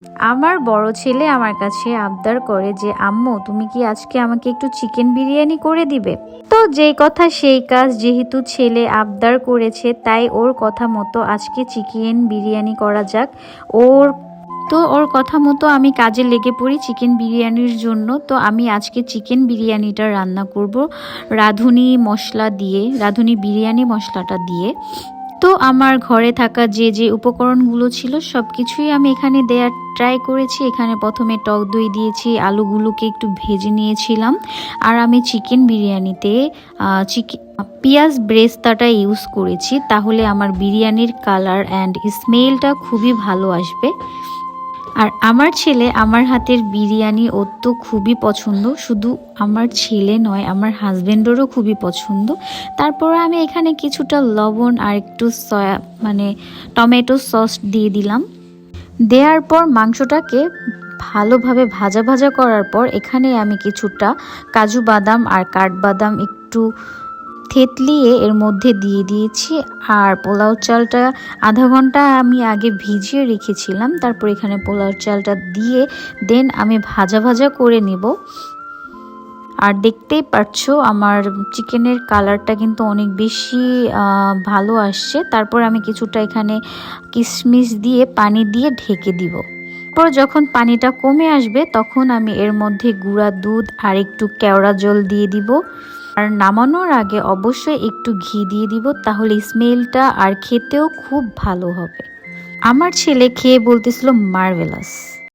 আমার বড় ছেলে আমার কাছে আবদার করে যে আম্মু তুমি কি আজকে আমাকে একটু চিকেন বিরিয়ানি করে দিবে। তো যেই কথা সেই কাজ, যেহেতু ছেলে আবদার করেছে তাই ওর কথা মতো আজকে চিকেন বিরিয়ানি করা যাক। ওর কথা মতো আমি কাজে লেগে পড়ি চিকেন বিরিয়ানির জন্য। তো আমি আজকে চিকেন বিরিয়ানিটা রান্না করব রাঁধুনি মশলা দিয়ে, রাঁধুনি বিরিয়ানি মশলাটা দিয়ে। তো আমার ঘরে থাকা যে উপকরণগুলো ছিল সব কিছুই আমি এখানে দেওয়ার ট্রাই করেছি। এখানে প্রথমে টক দই দিয়েছি, আলুগুলোকে একটু ভেজে নিয়েছিলাম। আর আমি চিকেন বিরিয়ানিতে পেঁয়াজ ব্রেস্তাটা ইউজ করেছি, তাহলে আমার বিরিয়ানির কালার অ্যান্ড স্মেলটা খুবই ভালো আসবে। আর আমার ছেলে আমার হাতের বিরিয়ানি ওর তো খুবই পছন্দ, শুধু আমার ছেলে নয় আমার হাজবেন্ডেরও খুবই পছন্দ। তারপর আমি এখানে কিছুটা লবণ আর একটু টমেটো সস দিয়ে দিলাম। দেওয়ার পর মাংসটাকে ভালোভাবে ভাজা ভাজা করার পর এখানে আমি কিছুটা কাজু বাদাম আর কাঠবাদাম একটু থেতলিয়ে এর মধ্যে দিয়ে দিয়েছি। আর পোলাও চালটা আধা ঘন্টা আমি আগে ভিজিয়ে রেখেছিলাম, তারপর এখানে পোলাও চালটা দিয়ে দেন আমি ভাজা ভাজা করে নিব। আর দেখতেই পাচ্ছো আমার চিকেনের কালারটা কিন্তু অনেক বেশি ভালো আসছে। তারপর আমি কিছুটা এখানে কিশমিশ দিয়ে পানি দিয়ে ঢেকে দিব। তারপর যখন পানিটা কমে আসবে তখন আমি এর মধ্যে গুঁড়া দুধ আর একটু কেওড়া জল দিয়ে দিব। আর নামানোর আগে অবশ্যই একটু ঘি দিয়ে দিব, তাহলে স্মেলটা আর খেতেও খুব ভালো হবে। আমার ছেলে খেয়ে বলতেছিল মার্ভেলাস।